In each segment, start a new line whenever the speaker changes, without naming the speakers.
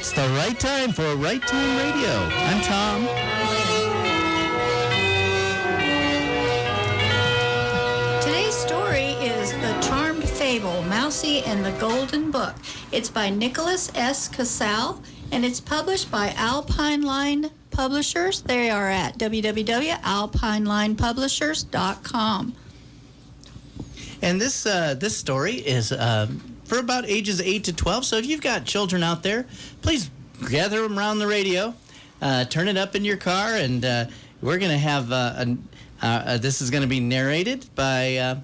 It's the right time for Right Time Radio. I'm Tom.
Today's story is The Charmed Fable, Mousey and the Golden Book. It's by Nicholas S. Casal, and it's published by Alpine Line Publishers. They are at www.alpinelinepublishers.com.
And this story is for about ages 8 to 12. So if you've got children out there, please gather them around the radio, turn it up in your car, and we're going to have this is going to be narrated by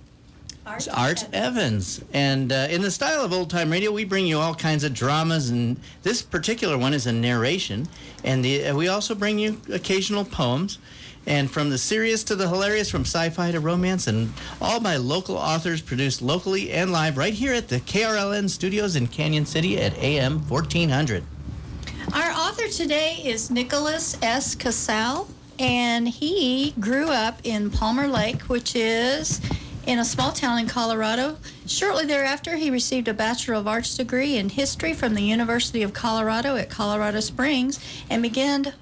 Art Evans. And in the style of old time radio, we bring you all kinds of dramas, and this particular one is a narration. And we also bring you occasional poems. And from the serious to the hilarious, from sci-fi to romance, and all by local authors produced locally and live right here at the KRLN studios in Canyon City at AM 1400.
Our author today is Nicholas S. Casal, and he grew up in Palmer Lake, which is in a small town in Colorado. Shortly thereafter, he received a Bachelor of Arts degree in history from the University of Colorado at Colorado Springs and began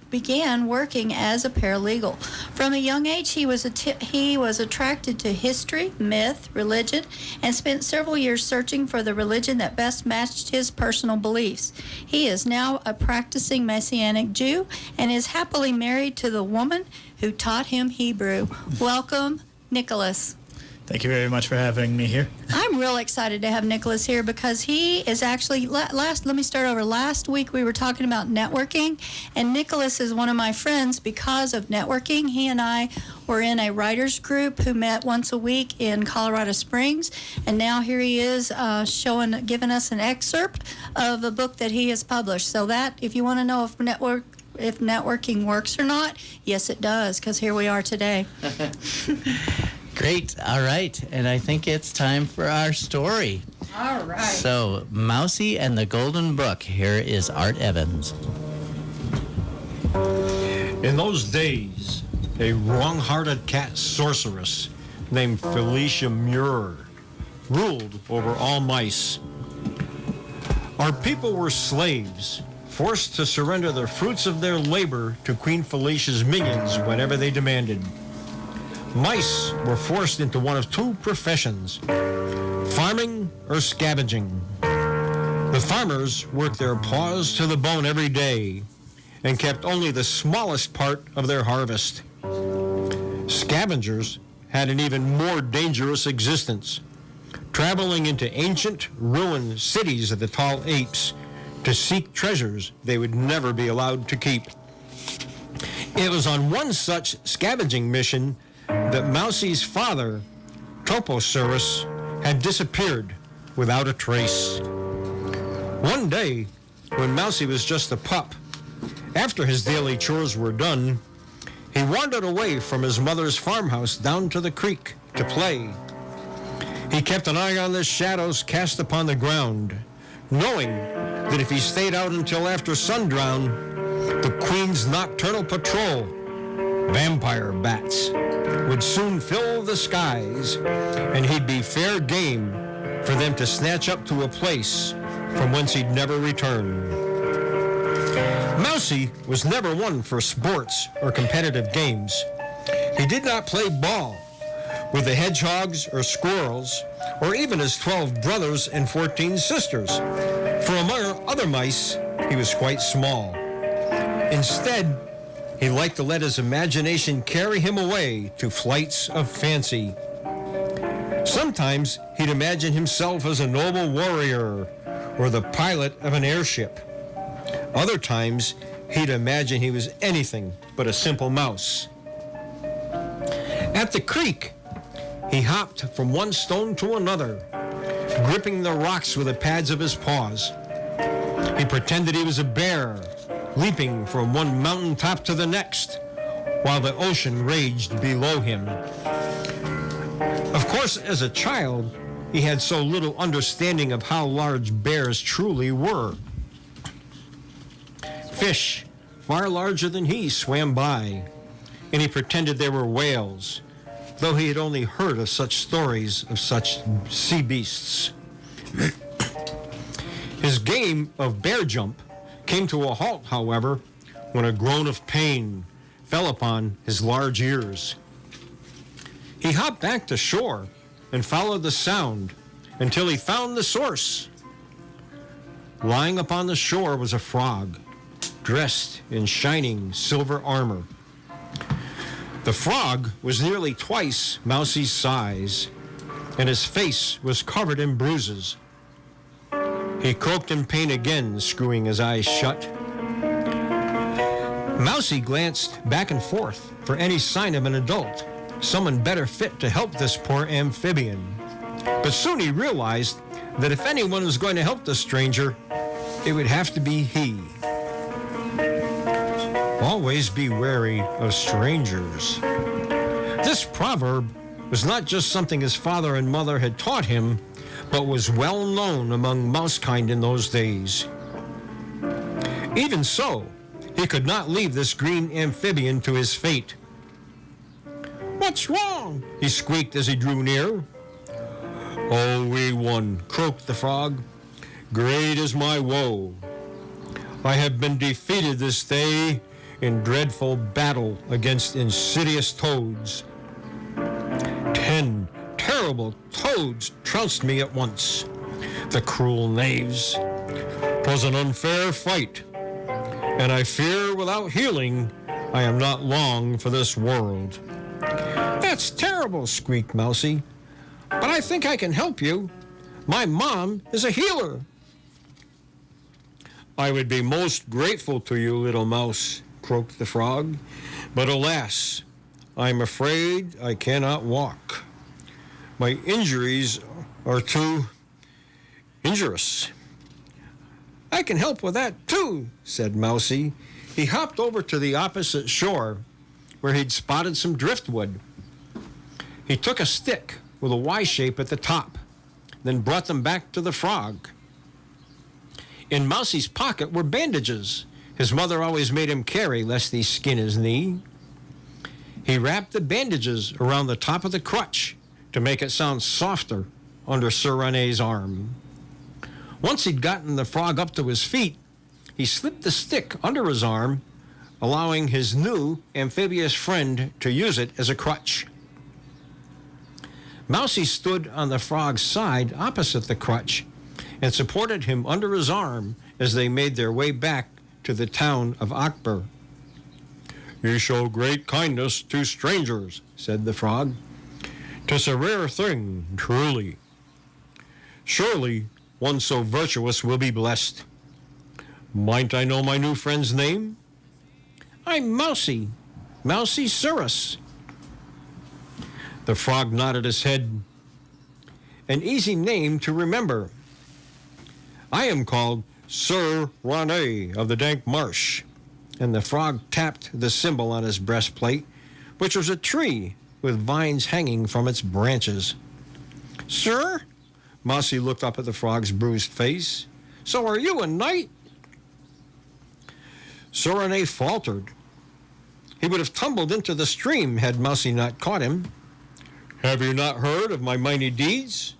working as a paralegal. From a young age, he was attracted to history, myth, religion, and spent several years searching for the religion that best matched his personal beliefs. He is now a practicing Messianic Jew and is happily married to the woman who taught him Hebrew. Welcome, Nicholas.
Thank you very much for having me here.
I'm real excited to have Nicholas here because he is actually, let me start over. Last week we were talking about networking, and Nicholas is one of my friends because of networking. He and I were in a writers group who met once a week in Colorado Springs, and now here he is giving us an excerpt of a book that he has published. So that, if you want to know if networking works or not, yes it does, because here we are today.
Great. All right. And I think it's time for our story.
All right.
So, Mousey and the Golden Book. Here is Art Evans.
In those days, a wrong-hearted cat sorceress named Felicia Muir ruled over all mice. Our people were slaves, forced to surrender the fruits of their labor to Queen Felicia's minions whenever they demanded. Mice were forced into one of two professions, farming or scavenging. The farmers worked their paws to the bone every day and kept only the smallest part of their harvest. Scavengers had an even more dangerous existence, traveling into ancient, ruined cities of the tall apes to seek treasures they would never be allowed to keep. It was on one such scavenging mission that Mousey's father, Toposaurus, had disappeared without a trace. One day, when Mousey was just a pup, after his daily chores were done, he wandered away from his mother's farmhouse down to the creek to play. He kept an eye on the shadows cast upon the ground, knowing that if he stayed out until after sundown, the Queen's nocturnal patrol, vampire bats, would soon fill the skies, and he'd be fair game for them to snatch up to a place from whence he'd never return. Mousey was never one for sports or competitive games. He did not play ball with the hedgehogs or squirrels, or even his 12 brothers and 14 sisters, for among other mice, he was quite small. Instead, he liked to let his imagination carry him away to flights of fancy. Sometimes he'd imagine himself as a noble warrior or the pilot of an airship. Other times, he'd imagine he was anything but a simple mouse. At the creek, he hopped from one stone to another, gripping the rocks with the pads of his paws. He pretended he was a bear, leaping from one mountaintop to the next, while the ocean raged below him. Of course, as a child, he had so little understanding of how large bears truly were. Fish, far larger than he, swam by, and he pretended they were whales, though he had only heard of such stories of such sea beasts. His game of bear jump came to a halt, however, when a groan of pain fell upon his large ears. He hopped back to shore and followed the sound until he found the source. Lying upon the shore was a frog, dressed in shining silver armor. The frog was nearly twice Mousey's size, and his face was covered in bruises. He croaked in pain again, screwing his eyes shut. Mousey glanced back and forth for any sign of an adult, someone better fit to help this poor amphibian. But soon he realized that if anyone was going to help the stranger, it would have to be he. Always be wary of strangers. This proverb was not just something his father and mother had taught him, but was well known among mousekind in those days. Even so, he could not leave this green amphibian to his fate. "What's wrong?" he squeaked as he drew near. "Oh, wee one," croaked the frog, "great is my woe. I have been defeated this day in dreadful battle against insidious toads. 10 terrible toads trounced me at once. The cruel knaves. 'Twas an unfair fight, and I fear without healing I am not long for this world." "That's terrible," squeaked Mousey, "but I think I can help you. My mom is a healer." "I would be most grateful to you, little mouse," croaked the frog, "but alas, I am afraid I cannot walk. My injuries are too injurious." "I can help with that too," said Mousey. He hopped over to the opposite shore where he'd spotted some driftwood. He took a stick with a Y shape at the top, then brought them back to the frog. In Mousey's pocket were bandages his mother always made him carry lest he skin his knee. He wrapped the bandages around the top of the crutch to make it sound softer under Sir Rene's arm. Once he'd gotten the frog up to his feet, he slipped the stick under his arm, allowing his new amphibious friend to use it as a crutch. Mousey stood on the frog's side opposite the crutch and supported him under his arm as they made their way back to the town of Akbar. "You show great kindness to strangers," said the frog. "'Tis a rare thing, truly. Surely one so virtuous will be blessed. Might I know my new friend's name?" "I'm Mousey, Mousey Surus." The frog nodded his head. "An easy name to remember. I am called Sir Rene of the Dank Marsh." And the frog tapped the symbol on his breastplate, which was a tree with vines hanging from its branches. "Sir?" Mousey looked up at the frog's bruised face. "So are you a knight?" Sir Rene faltered. He would have tumbled into the stream had Mousey not caught him. "Have you not heard of my mighty deeds?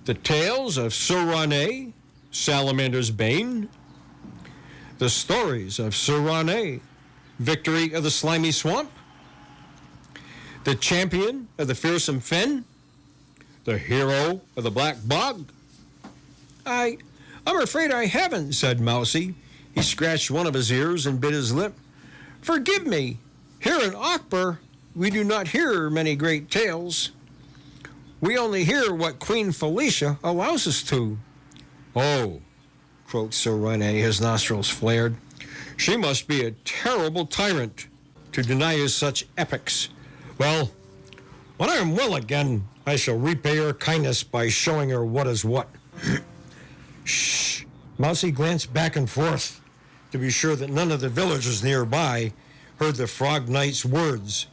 The tales of Sir Rene, Salamander's bane? The stories of Sir Rene, victory of the slimy swamp? The champion of the fearsome fen? The hero of the black bog?" I'm afraid I haven't," said Mousey. He scratched one of his ears and bit his lip. "Forgive me. Here in Akbar, we do not hear many great tales. We only hear what Queen Felicia allows us to." "Oh," croaked Sir Rene, his nostrils flared. "She must be a terrible tyrant to deny you such epics. Well, when I am well again, I shall repay her kindness by showing her what is what." "Shh." Mousey glanced back and forth to be sure that none of the villagers nearby heard the frog knight's words.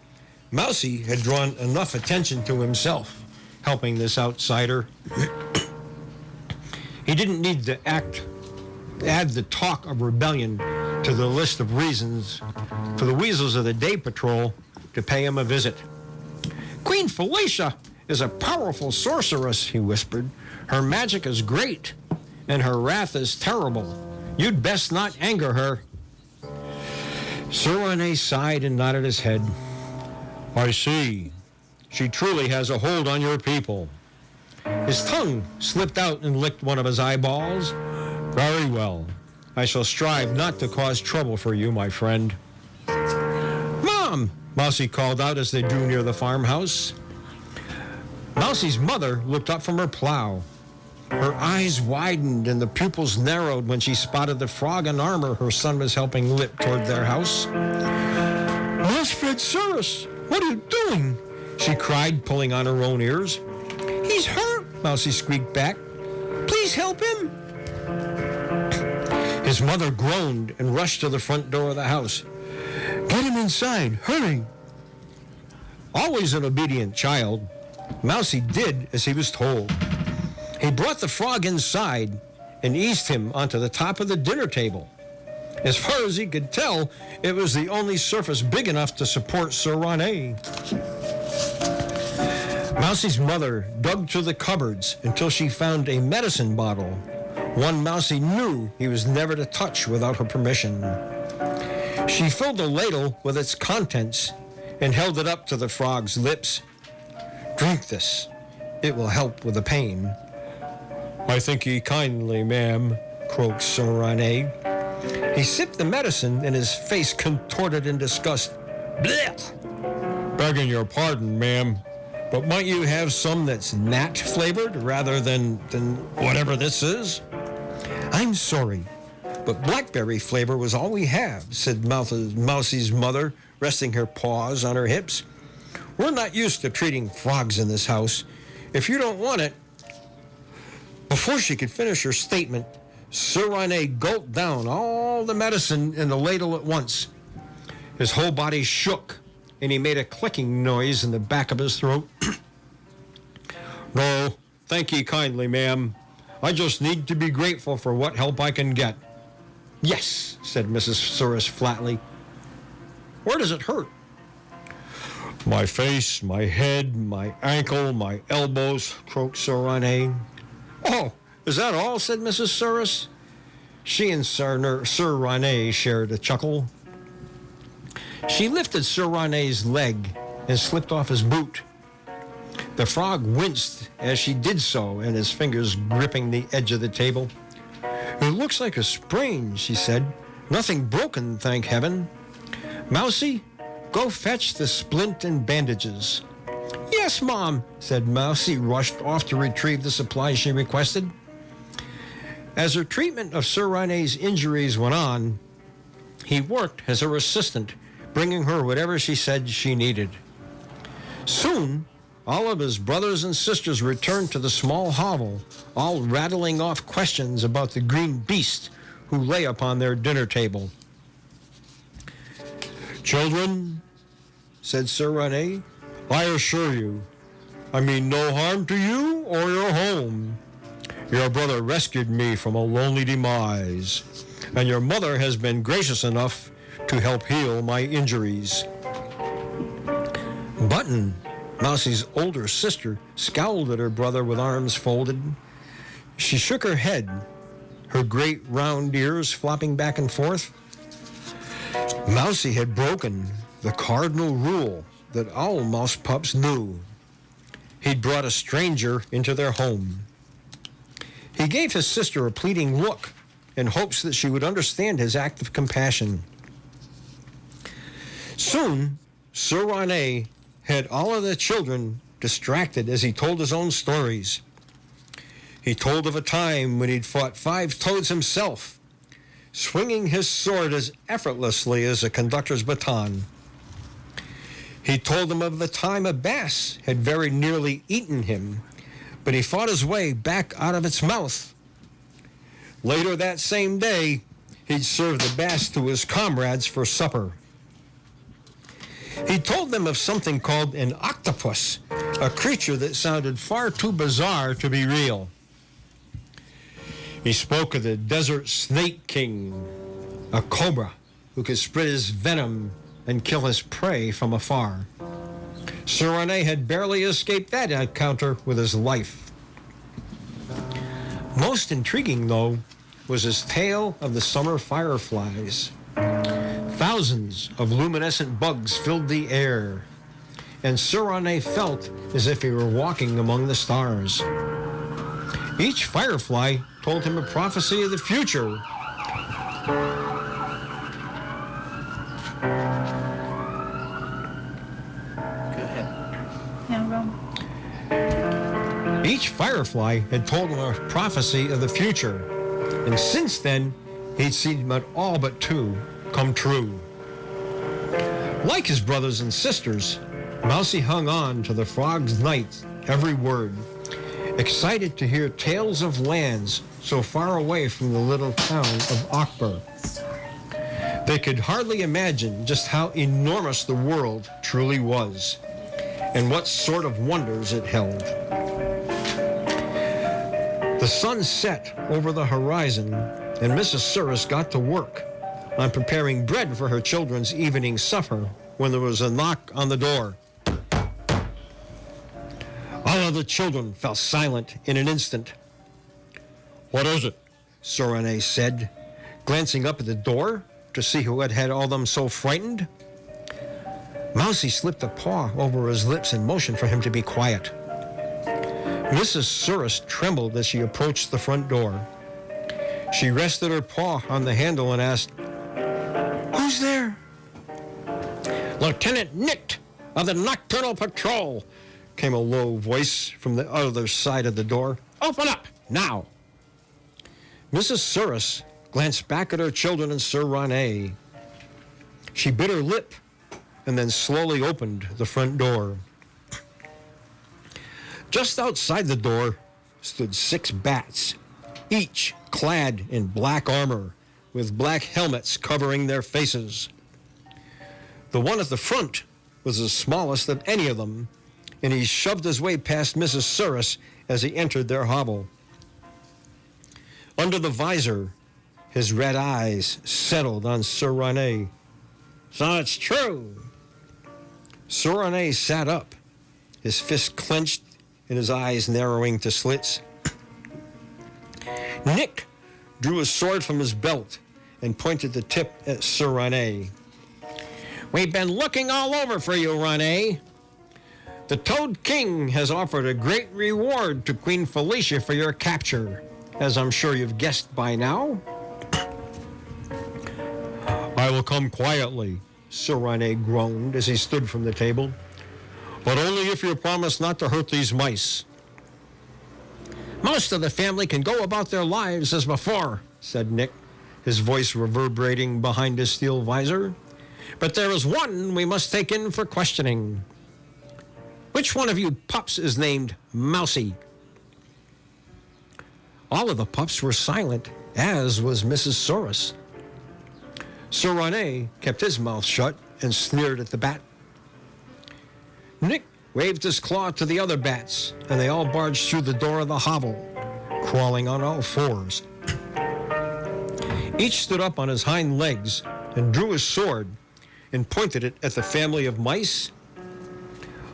Mousey had drawn enough attention to himself, helping this outsider. He didn't need to add the talk of rebellion to the list of reasons for the weasels of the day patrol to pay him a visit. "Queen Felicia is a powerful sorceress," he whispered. "Her magic is great, and her wrath is terrible. You'd best not anger her. Sir Rene sighed and nodded his head. I see. She truly has a hold on your people. His tongue slipped out and licked one of his eyeballs. Very well. I shall strive not to cause trouble for you, my friend. Mom! Mousey called out as they drew near the farmhouse. Mousey's mother looked up from her plow. Her eyes widened and the pupils narrowed when she spotted the frog in armor her son was helping lift toward their house. Mousefred Cyrus, what are you doing? She cried, pulling on her own ears. He's hurt, Mousey squeaked back. Please help him. His mother groaned and rushed to the front door of the house. Get him inside, hurry. Always an obedient child, Mousey did as he was told. He brought the frog inside and eased him onto the top of the dinner table. As far as he could tell, it was the only surface big enough to support Sir Rene. Mousey's mother dug through the cupboards until she found a medicine bottle, one Mousey knew he was never to touch without her permission. She filled the ladle with its contents and held it up to the frog's lips. Drink this. It will help with the pain. I thank ye kindly, ma'am, croaked Sir Rene. He sipped the medicine and his face contorted in disgust. Blech! Begging your pardon, ma'am, but might you have some that's gnat flavored rather than whatever this is? I'm sorry, but blackberry flavor was all we have, said Mousey's mother, resting her paws on her hips. We're not used to treating frogs in this house. If you don't want it... Before she could finish her statement, Sir Rene gulped down all the medicine in the ladle at once. His whole body shook, and he made a clicking noise in the back of his throat. No, thank ye kindly, ma'am. I just need to be grateful for what help I can get. Yes, said Mrs. Cyrus flatly. Where does it hurt? My face, my head, my ankle, my elbows, croaked Sir Rene. Oh, is that all? Said Mrs. Cyrus. She and Sir Rene shared a chuckle. She lifted Sir Rene's leg and slipped off his boot. The frog winced as she did so, and his fingers gripping the edge of the table. It looks like a sprain, she said. Nothing broken, thank heaven. Mousey, go fetch the splint and bandages. Yes, Mom, said Mousey, rushed off to retrieve the supplies she requested. As her treatment of Sir Rene's injuries went on, he worked as her assistant, bringing her whatever she said she needed. Soon, all of his brothers and sisters returned to the small hovel, all rattling off questions about the green beast who lay upon their dinner table. Children, said Sir Rene, I assure you, I mean no harm to you or your home. Your brother rescued me from a lonely demise, and your mother has been gracious enough to help heal my injuries. Button, Mousey's older sister, scowled at her brother with arms folded. She shook her head, her great round ears flopping back and forth. Mousey had broken the cardinal rule that all mouse pups knew. He'd brought a stranger into their home. He gave his sister a pleading look in hopes that she would understand his act of compassion. Soon, Sir Rene had all of the children distracted as he told his own stories. He told of a time when he'd fought 5 toads himself, swinging his sword as effortlessly as a conductor's baton. He told them of the time a bass had very nearly eaten him, but he fought his way back out of its mouth. Later that same day, he'd served the bass to his comrades for supper. He told them of something called an octopus, a creature that sounded far too bizarre to be real. He spoke of the desert snake king, a cobra who could spread his venom and kill his prey from afar. Sir Rene had barely escaped that encounter with his life. Most intriguing, though, was his tale of the summer fireflies. Thousands of luminescent bugs filled the air, and Sir Rene felt as if he were walking among the stars. Each firefly told him a prophecy of the future.
Go ahead.
Each firefly had told him a prophecy of the future, and since then, he'd seen all but two come true. Like his brothers and sisters, Mousey hung on to the frog's night's every word, excited to hear tales of lands so far away from the little town of Akbar. They could hardly imagine just how enormous the world truly was, and what sort of wonders it held. The sun set over the horizon, and Mrs. Surus got to work on preparing bread for her children's evening supper when there was a knock on the door. All of the children fell silent in an instant. "What is it?" Sir Rene said, glancing up at the door to see who had had all them so frightened. Mousey slipped a paw over his lips and motioned for him to be quiet. Mrs. Surus trembled as she approached the front door. She rested her paw on the handle and asked, "Who's there?" "Lieutenant Nick of the Nocturnal Patrol," came a low voice from the other side of the door. "Open up, now." Mrs. Surus glanced back at her children and Sir Rene. She bit her lip and then slowly opened the front door. Just outside the door stood 6 bats, each clad in black armor with black helmets covering their faces. The one at the front was the smallest of any of them, and he shoved his way past Mrs. Surus as he entered their hovel. Under the visor, his red eyes settled on Sir Rene. "So it's true." Sir Rene sat up, his fists clenched and his eyes narrowing to slits. Nick drew a sword from his belt and pointed the tip at Sir Rene. "We've been looking all over for you, Rene. The Toad King has offered a great reward to Queen Felicia for your capture, as I'm sure you've guessed by now." "I will come quietly," Sir Rene groaned as he stood from the table. "But only if you promise not to hurt these mice." "Most of the family can go about their lives as before," said Nick, his voice reverberating behind his steel visor. "But there is one we must take in for questioning. Which one of you pups is named Mousey?" All of the pups were silent, as was Mrs. Surus. Sir Rene kept his mouth shut and sneered at the bat. Nick waved his claw to the other bats, and they all barged through the door of the hovel, crawling on all fours. Each stood up on his hind legs and drew his sword and pointed it at the family of mice.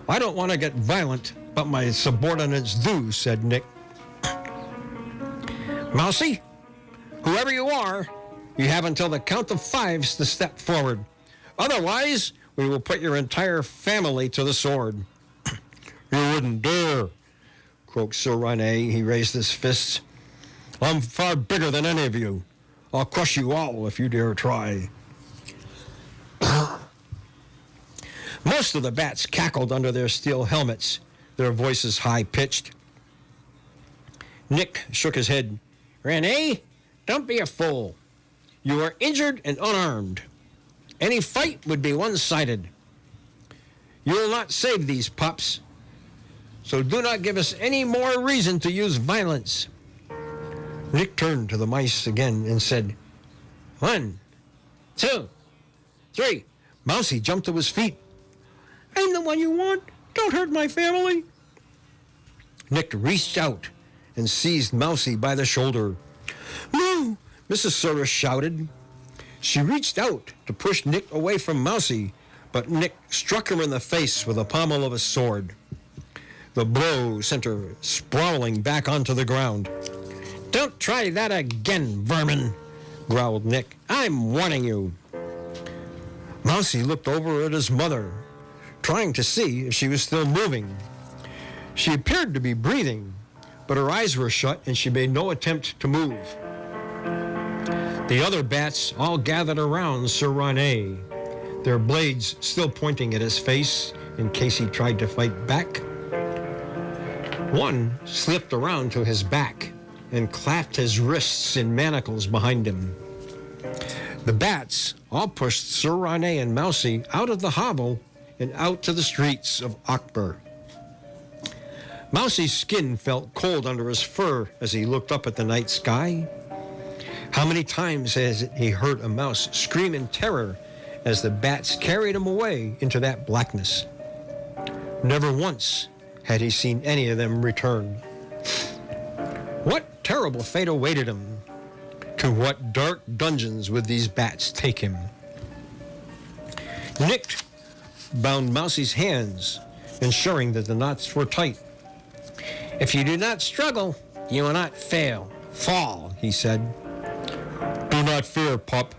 "I don't want to get violent, but my subordinates do," said Nick. "Mousey, whoever you are, you have until the count of 5s to step forward. Otherwise, we will put your entire family to the sword." "You wouldn't dare," croaked Sir Rene. He raised his fists. "I'm far bigger than any of you. I'll crush you all if you dare try." Most of the bats cackled under their steel helmets, their voices high-pitched. Nick shook his head. "Rene, don't be a fool. You are injured and unarmed. Any fight would be one-sided. You will not save these pups, so do not give us any more reason to use violence." Nick turned to the mice again and said, 1, 2, 3. Mousey jumped to his feet. "I'm the one you want. Don't hurt my family." Nick reached out and seized Mousey by the shoulder. "No!" Mrs. Surus shouted. She reached out to push Nick away from Mousey, but Nick struck her in the face with the pommel of his sword. The blow sent her sprawling back onto the ground. Don't try that again, vermin, growled Nick. I'm warning you. Mousey looked over at his mother, trying to see if she was still moving. She appeared to be breathing, but her eyes were shut and she made no attempt to move. The other bats all gathered around Sir Rene, their blades still pointing at his face in case he tried to fight back. One slipped around to his back and clapped his wrists in manacles behind him. The bats all pushed Sir Rene and Mousey out of the hovel and out to the streets of Akbar. Mousey's skin felt cold under his fur as he looked up at the night sky. How many times has he heard a mouse scream in terror as the bats carried him away into that blackness? Never once had he seen any of them return. What terrible fate awaited him? To what dark dungeons would these bats take him? Nick bound Mousey's hands, ensuring that the knots were tight. If you do not struggle, you will not fall, he said. Do not fear, pup,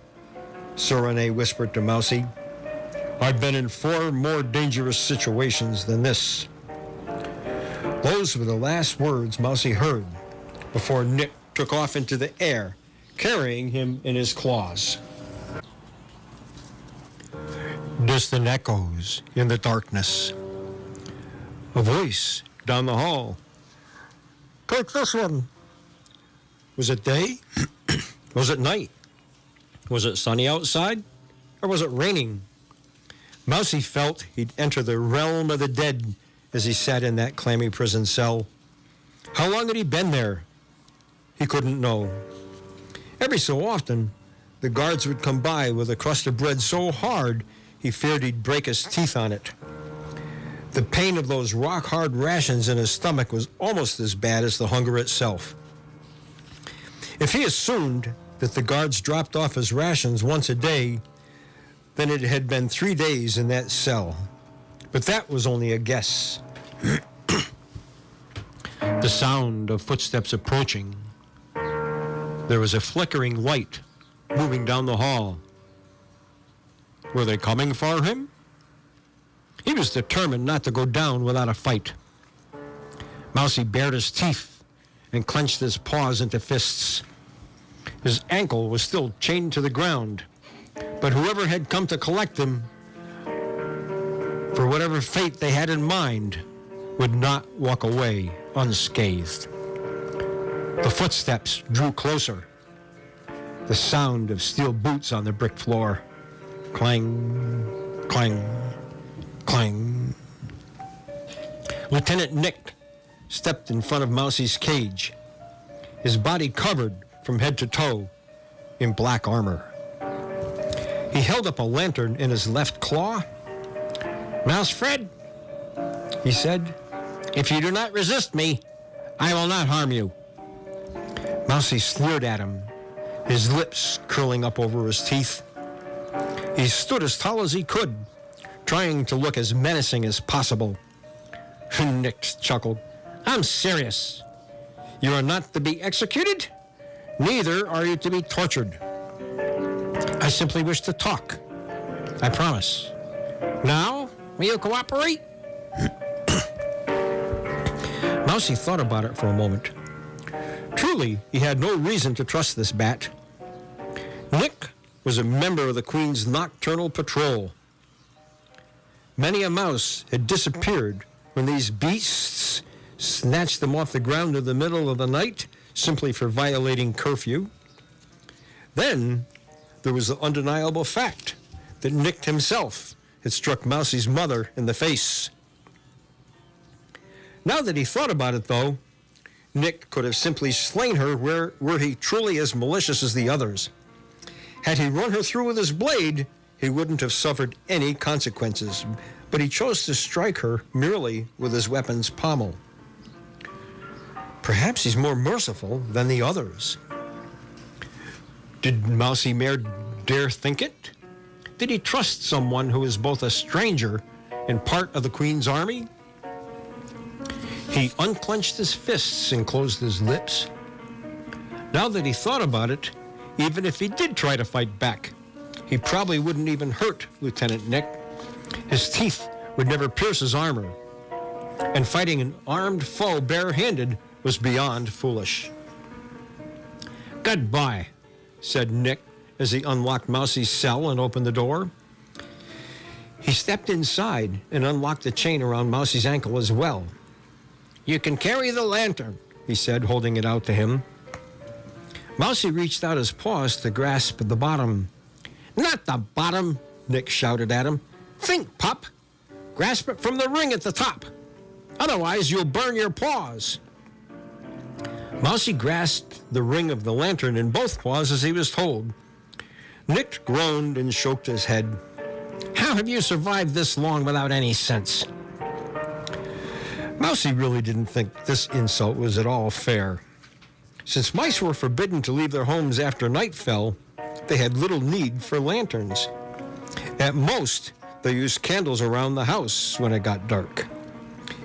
Sir Rene whispered to Mousey. I've been in 4 more dangerous situations than this. Those were the last words Mousey heard before Nick took off into the air, carrying him in his claws. Distant echoes in the darkness. A voice down the hall. Take this one. Was it day? Was it night? Was it sunny outside? Or was it raining? Mousey felt he'd enter the realm of the dead as he sat in that clammy prison cell. How long had he been there? He couldn't know. Every so often, the guards would come by with a crust of bread so hard he feared he'd break his teeth on it. The pain of those rock-hard rations in his stomach was almost as bad as the hunger itself. If he assumed that the guards dropped off his rations once a day, then it had been 3 days in that cell. But that was only a guess. The sound of footsteps approaching. There was a flickering light moving down the hall. Were they coming for him? He was determined not to go down without a fight. Mousey bared his teeth and clenched his paws into fists. His ankle was still chained to the ground, but whoever had come to collect him, for whatever fate they had in mind, would not walk away unscathed. The footsteps drew closer. The sound of steel boots on the brick floor. Clang, clang, clang. Lieutenant Nick stepped in front of Mousey's cage, his body covered from head to toe in black armor. He held up a lantern in his left claw. Mouse Fred, he said, if you do not resist me, I will not harm you. Mousey sneered at him, his lips curling up over his teeth. He stood as tall as he could, trying to look as menacing as possible. Nick chuckled. I'm serious. You are not to be executed, neither are you to be tortured. I simply wish to talk. I promise. Now, will you cooperate? Mousey thought about it for a moment. Truly, he had no reason to trust this bat. Nick was a member of the Queen's Nocturnal Patrol. Many a mouse had disappeared when these beasts snatched them off the ground in the middle of the night simply for violating curfew. Then there was the undeniable fact that Nick himself had struck Mousey's mother in the face. Now that he thought about it, though, Nick could have simply slain her were he truly as malicious as the others. Had he run her through with his blade, he wouldn't have suffered any consequences, but he chose to strike her merely with his weapon's pommel. Perhaps he's more merciful than the others. Did Mousey Mare dare think it? Did he trust someone who is both a stranger and part of the Queen's army? He unclenched his fists and closed his lips. Now that he thought about it, even if he did try to fight back, he probably wouldn't even hurt Lieutenant Nick. His teeth would never pierce his armor, and fighting an armed foe barehanded was beyond foolish. "Goodbye," said Nick as he unlocked Mousey's cell and opened the door. He stepped inside and unlocked the chain around Mousey's ankle as well. "You can carry the lantern," he said, holding it out to him. Mousey reached out his paws to grasp the bottom. "Not the bottom," Nick shouted at him. "Think, pup. Grasp it from the ring at the top. Otherwise, you'll burn your paws." Mousey grasped the ring of the lantern in both paws as he was told. Nick groaned and shook his head. "How have you survived this long without any sense?" Mousey really didn't think this insult was at all fair. Since mice were forbidden to leave their homes after night fell, they had little need for lanterns. At most, they used candles around the house when it got dark.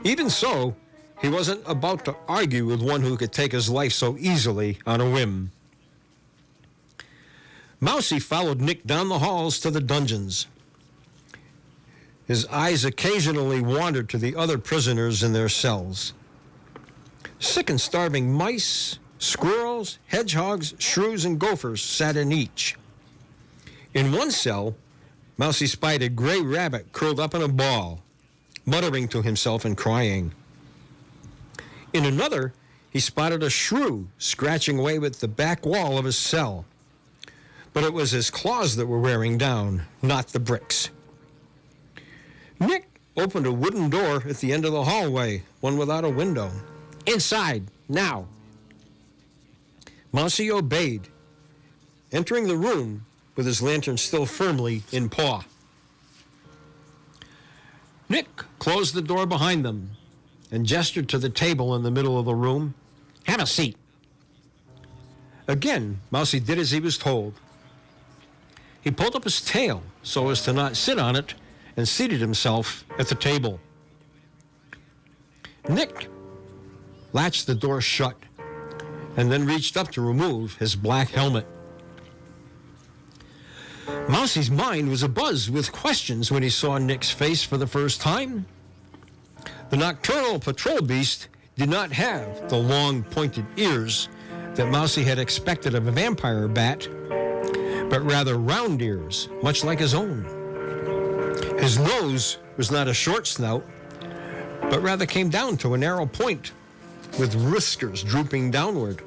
Even so, he wasn't about to argue with one who could take his life so easily on a whim. Mousey followed Nick down the halls to the dungeons. His eyes occasionally wandered to the other prisoners in their cells. Sick and starving mice, squirrels, hedgehogs, shrews, and gophers sat in each. In one cell, Mousey spied a gray rabbit curled up in a ball, muttering to himself and crying. In another, he spotted a shrew scratching away with the back wall of his cell. But it was his claws that were wearing down, not the bricks. Nick opened a wooden door at the end of the hallway, one without a window. "Inside, now." Mousey obeyed, entering the room with his lantern still firmly in paw. Nick closed the door behind them and gestured to the table in the middle of the room. "Have a seat." Again, Mousey did as he was told. He pulled up his tail so as to not sit on it and seated himself at the table. Nick latched the door shut and then reached up to remove his black helmet. Mousey's mind was abuzz with questions when he saw Nick's face for the first time. The nocturnal patrol beast did not have the long, pointed ears that Mousey had expected of a vampire bat, but rather round ears, much like his own. His nose was not a short snout, but rather came down to a narrow point, with whiskers drooping downward.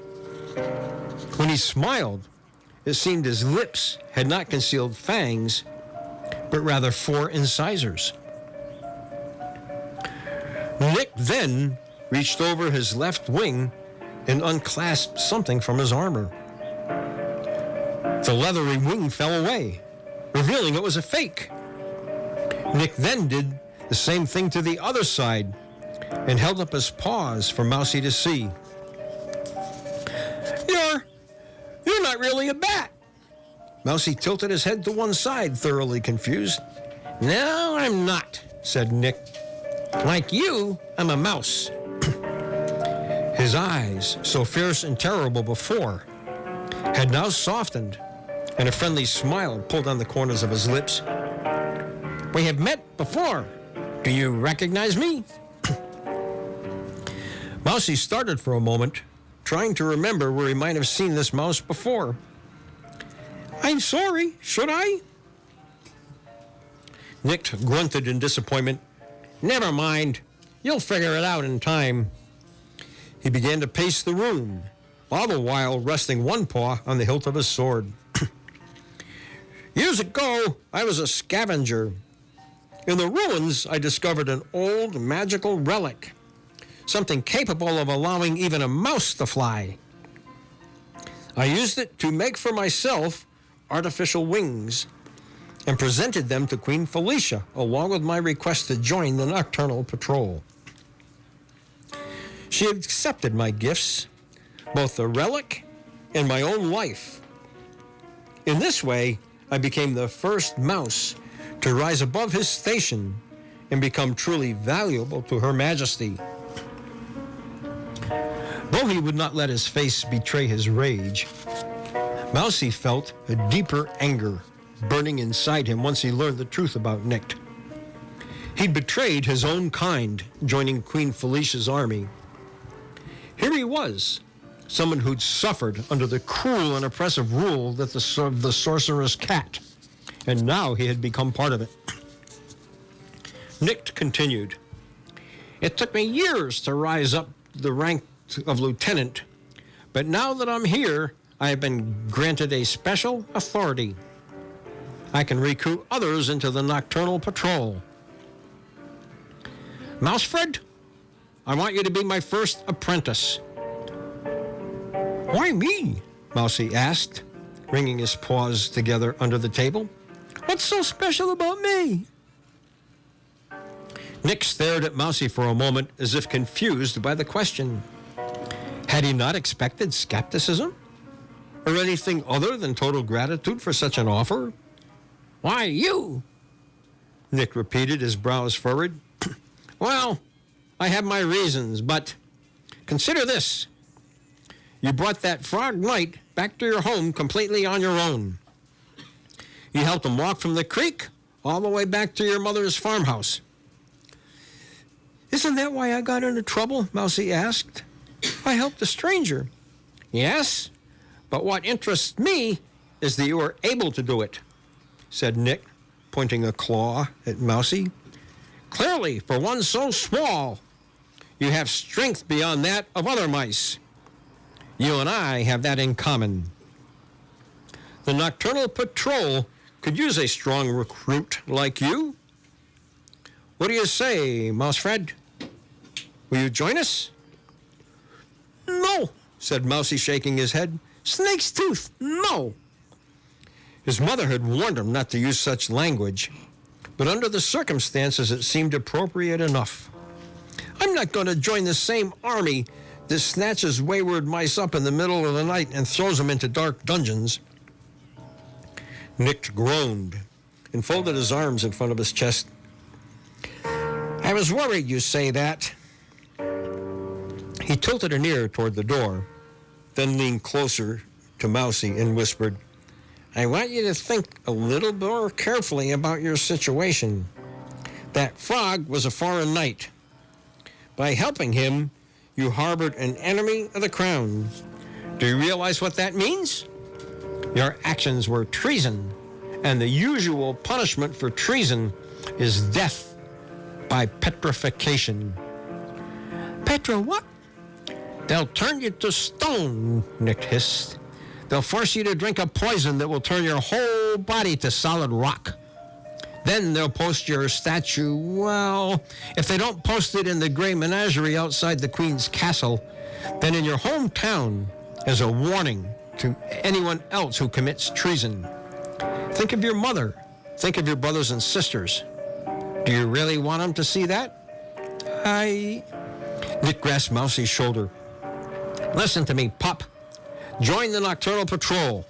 When he smiled, it seemed his lips had not concealed fangs, but rather 4 incisors. Nick then reached over his left wing and unclasped something from his armor. The leathery wing fell away, revealing it was a fake. Nick then did the same thing to the other side and held up his paws for Mousey to see. You're not really a bat." Mousey tilted his head to one side, thoroughly confused. "No, I'm not," said Nick. "Like you, I'm a mouse." His eyes, so fierce and terrible before, had now softened, and a friendly smile pulled on the corners of his lips. "We have met before. Do you recognize me?" Mousey started for a moment, trying to remember where he might have seen this mouse before. "I'm sorry, should I?" Nick grunted in disappointment. "Never mind. You'll figure it out in time." He began to pace the room, all the while resting one paw on the hilt of his sword. "Years ago, I was a scavenger. In the ruins, I discovered an old magical relic, something capable of allowing even a mouse to fly. I used it to make for myself artificial wings and presented them to Queen Felicia along with my request to join the nocturnal patrol. She accepted my gifts, both the relic and my own life. In this way, I became the first mouse to rise above his station and become truly valuable to Her Majesty. Though he would not let his face betray his rage, Mousey felt a deeper anger burning inside him once he learned the truth about Nick. He'd betrayed his own kind, joining Queen Felicia's army. Here he was, someone who'd suffered under the cruel and oppressive rule that of the sorceress cat, and now he had become part of it. Nick continued, "It took me years to rise up the rank of lieutenant, but now that I'm here, I have been granted a special authority. I can recruit others into the nocturnal patrol. Mousefred, I want you to be my first apprentice." "Why me?" Mousey asked, wringing his paws together under the table. "What's so special about me?" Nick stared at Mousey for a moment as if confused by the question. Had he not expected skepticism? Or anything other than total gratitude for such an offer? "Why you?" Nick repeated, his brows furrowed. "Well, I have my reasons, but consider this. You brought that frog knight back to your home completely on your own. You helped him walk from the creek all the way back to your mother's farmhouse." "Isn't that why I got into trouble?" Mousey asked. "I helped a stranger." "Yes, but what interests me is that you were able to do it," said Nick, pointing a claw at Mousey. "Clearly, for one so small, you have strength beyond that of other mice. You and I have that in common. The Nocturnal Patrol could use a strong recruit like you. What do you say, Mousefred? Will you join us?" "No," said Mousey, shaking his head. "Snake's tooth, no." His mother had warned him not to use such language, but under the circumstances it seemed appropriate enough. "I'm not going to join the same army that snatches wayward mice up in the middle of the night and throws them into dark dungeons." Nick groaned and folded his arms in front of his chest. "I was worried you'd say that." He tilted an ear toward the door, then leaned closer to Mousey and whispered, "I want you to think a little more carefully about your situation. That frog was a foreign knight. By helping him, you harbored an enemy of the crown. Do you realize what that means? Your actions were treason, and the usual punishment for treason is death by petrification." "Petra what?" "They'll turn you to stone," Nick hissed. "They'll force you to drink a poison that will turn your whole body to solid rock. Then they'll post your statue, well, if they don't post it in the gray menagerie outside the Queen's castle, then in your hometown as a warning to anyone else who commits treason. Think of your mother. Think of your brothers and sisters. Do you really want them to see that?" Nick grasped Mousey's shoulder. "Listen to me, pup. Join the Nocturnal Patrol.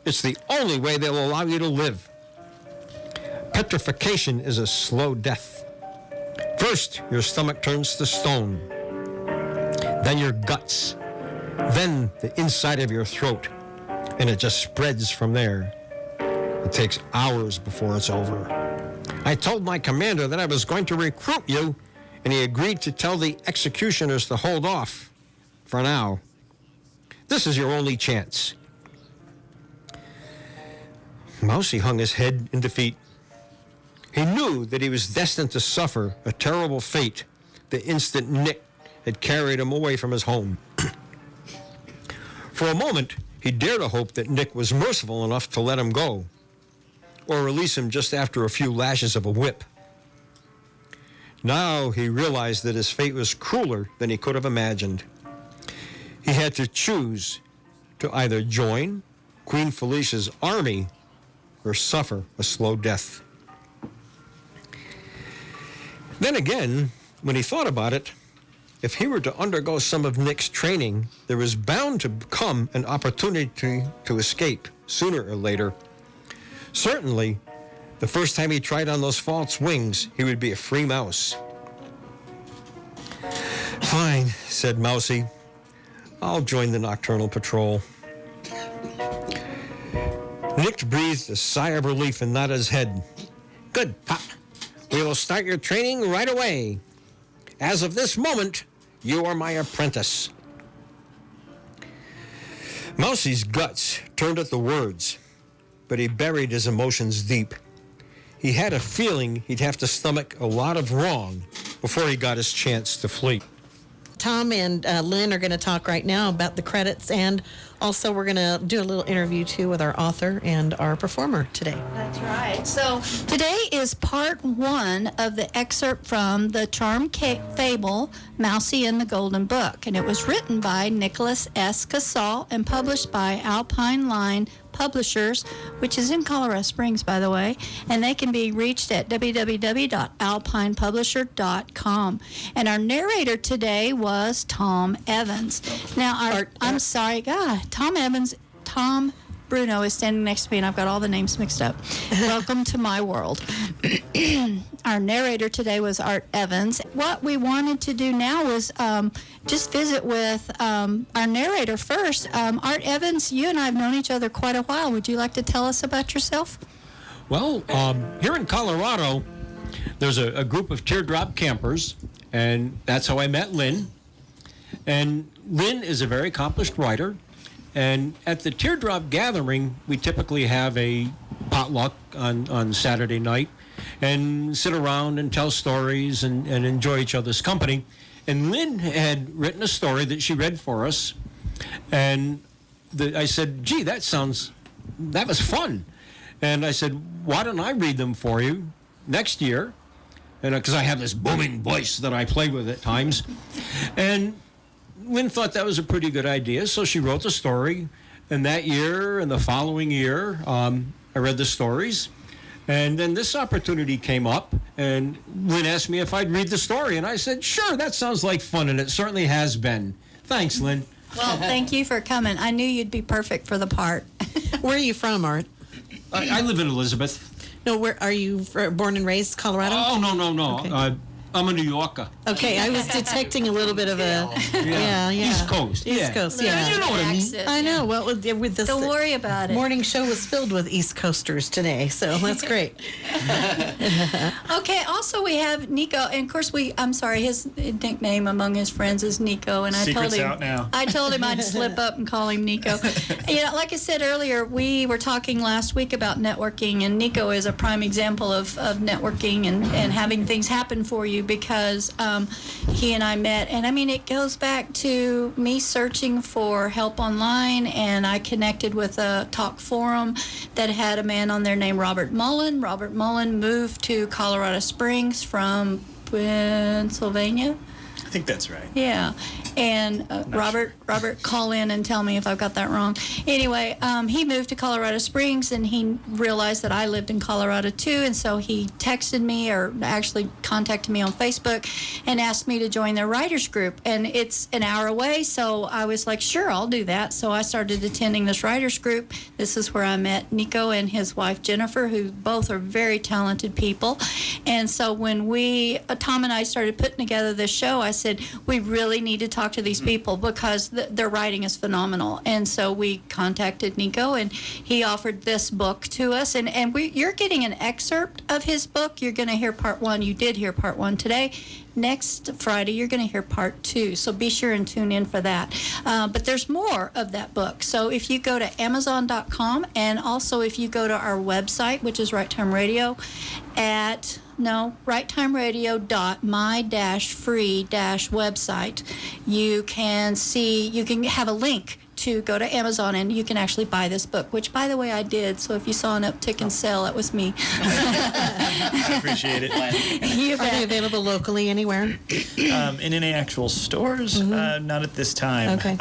It's the only way they'll allow you to live. Petrification is a slow death. First, your stomach turns to stone, then your guts, then the inside of your throat, and it just spreads from there. It takes hours before it's over. I told my commander that I was going to recruit you, and he agreed to tell the executioners to hold off for now. This is your only chance." Mousey hung his head in defeat. He knew that he was destined to suffer a terrible fate the instant Nick had carried him away from his home. For a moment, he dared to hope that Nick was merciful enough to let him go, or release him just after a few lashes of a whip. Now he realized that his fate was crueler than he could have imagined. He had to choose to either join Queen Felicia's army or suffer a slow death. Then again, when he thought about it, if he were to undergo some of Nick's training, there was bound to come an opportunity to escape sooner or later. Certainly, the first time he tried on those false wings, he would be a free mouse. "Fine," said Mousey. I'll join the nocturnal patrol. Nick breathed a sigh of relief and nodded his head. Good, Pop. We will start your training right away. As of this moment, you are my apprentice. Mousey's guts turned at the words, but he buried his emotions deep. He had a feeling he'd have to stomach a lot of wrong before he got his chance to flee.
Tom and Lynn are going to talk right now about the credits, and also we're going to do a little interview too with our author and our performer today.
That's right. So today is part 1 of the excerpt from the charm fable, Mousey and the Golden Book. And it was written by Nicholas S. Casal and published by Alpine Line Publishers, which is in Colorado Springs, by the way. And they can be reached at www.alpinepublisher.com. And our narrator today was Tom Evans. Now, I'm sorry, God, Tom Evans, Tom Bruno is standing next to me, and I've got all the names mixed up. Welcome to my world. Our narrator today was Art Evans. What we wanted to do now was just visit with our narrator first. Art Evans, you and I have known each other quite a while. Would you like to tell us about yourself?
Well, here in Colorado, there's a group of teardrop campers, and that's how I met Lynn. And Lynn is a very accomplished writer. And at the teardrop gathering, we typically have a potluck on Saturday night and sit around and tell stories and enjoy each other's company. And Lynn had written a story that she read for us. And I said, gee, that was fun. And I said, why don't I read them for you next year? And because I have this booming voice that I play with at times. And Lynn thought that was a pretty good idea, so she wrote the story. And that year and the following year, I read the stories. And then this opportunity came up, and Lynn asked me if I'd read the story. And I said, sure, that sounds like fun, and it certainly has been. Thanks, Lynn.
Well, thank you for coming. I knew you'd be perfect for the part.
Where are you from, Art?
I live in Elizabeth.
No, where are you born and raised, Colorado?
Oh, no.
Okay.
I'm a New Yorker.
Okay, I was detecting a little bit of a yeah.
East Coast.
East Coast, yeah.
You know what I mean.
I know. Well, with this
Don't worry about it.
morning show was filled with East Coasters today, so that's great.
Okay, also we have Nico, and of course I'm sorry, his nickname among his friends is Nico, and
Secret's out now.
I told him I'd slip up and call him Nico. Like I said earlier, we were talking last week about networking, and Nico is a prime example of networking and having things happen for you, because he and I met, and I mean, it goes back to me searching for help online, and I connected with a talk forum that had a man on there named Robert Mullen. Robert Mullen moved to Colorado Springs from Pennsylvania.
I think that's right.
Yeah, and Robert, call in and tell me if I've got that wrong. Anyway, he moved to Colorado Springs, and he realized that I lived in Colorado too, and so he texted me, or actually contacted me on Facebook, and asked me to join their writers group. And it's an hour away, so I was like, sure, I'll do that. So I started attending this writers group. This is where I met Nico and his wife Jennifer, who both are very talented people. And so when Tom and I started putting together this show, I said, we really need to talk to these people, because their writing is phenomenal. And so we contacted Nico, and he offered this book to us. And you're getting an excerpt of his book. You're going to hear part 1. You did hear part 1 today. Next Friday, you're going to hear part 2. So be sure and tune in for that. But there's more of that book. So if you go to Amazon.com, and also if you go to our website, which is Right Time Radio, writetimeradio.my-free-website, you can have a link to go to Amazon, and you can actually buy this book, which, by the way, I did. So if you saw an uptick in sale, that was me.
I appreciate it.
You
Are they available locally anywhere?
In any actual stores? Not at this time.
Okay.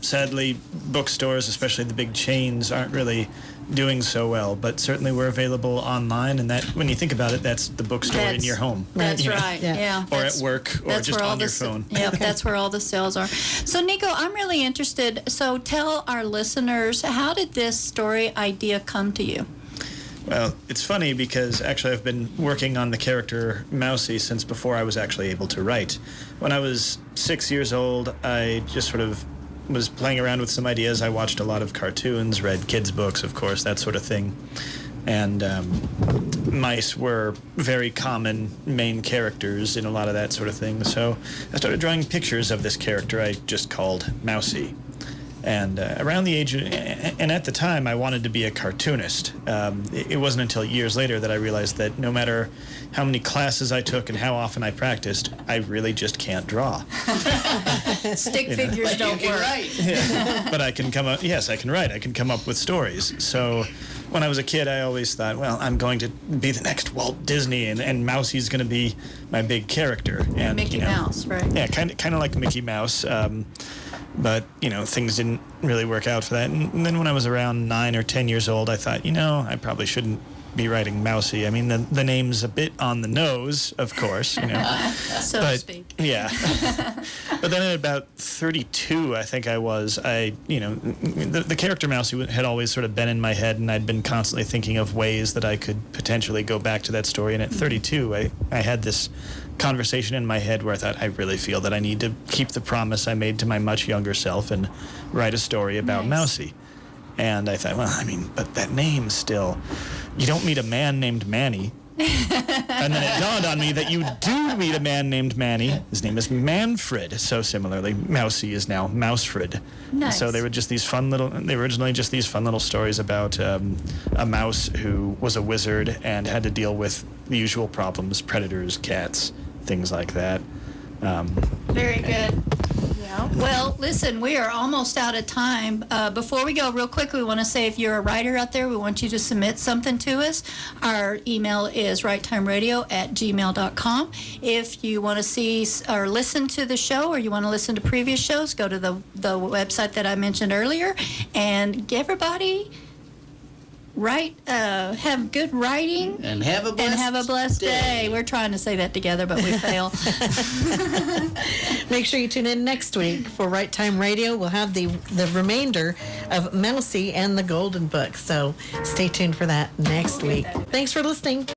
Sadly, bookstores, especially the big chains, aren't really doing so well, but certainly we're available online, and that, when you think about it, that's the bookstore in your home.
That's
you know?
right, yeah.
Or at work, or just on your phone.
Yeah, that's where all the sales are. So, Nico, I'm really interested. So tell our listeners, how did this story idea come to you?
Well, it's funny because actually I've been working on the character Mousey since before I was actually able to write. When I was 6 years old, I just sort of was playing around with some ideas. I watched a lot of cartoons, read kids' books, of course, that sort of thing. And mice were very common main characters in a lot of that sort of thing. So I started drawing pictures of this character I just called Mousey. And around the age, and at the time, I wanted to be a cartoonist. It wasn't until years later that I realized that no matter how many classes I took and how often I practiced, I really just can't draw.
Stick figures don't work.
Right.
But I can come up, yes, I can write. I can come up with stories. So when I was a kid, I always thought, well, I'm going to be the next Walt Disney, and Mousey's going to be my big character. And
Mickey Mouse, right?
Yeah, kind of like Mickey Mouse. But, things didn't really work out for that. And then when I was around 9 or 10 years old, I thought, I probably shouldn't be writing Mousey. I mean, the name's a bit on the nose, of course,
So to speak.
Yeah. But then at about 32, I think I was, the character Mousey had always sort of been in my head, and I'd been constantly thinking of ways that I could potentially go back to that story. And at 32, I had this conversation in my head where I thought, I really feel that I need to keep the promise I made to my much younger self and write a story about Mousey. And I thought, but that name still, you don't meet a man named Manny. And then it dawned on me that you do meet a man named Manny. His name is Manfred. So similarly, Mousey is now Mousefred.
Nice.
So they were just these they were originally just these fun little stories about a mouse who was a wizard and had to deal with the usual problems, predators, cats, things like that.
Very good. Yeah. Well, listen, we are almost out of time. Before we go, real quick, we want to say if you're a writer out there, we want you to submit something to us. Our email is writetimeradio@gmail.com. If you want to see or listen to the show, or you want to listen to previous shows, go to the website that I mentioned earlier. And everybody, have good writing.
And have a blessed
day. We're trying to say that together, but we fail.
Make sure you tune in next week for Right Time Radio. We'll have the remainder of Mousey and the Golden Book. So stay tuned for that next week. Thanks for listening.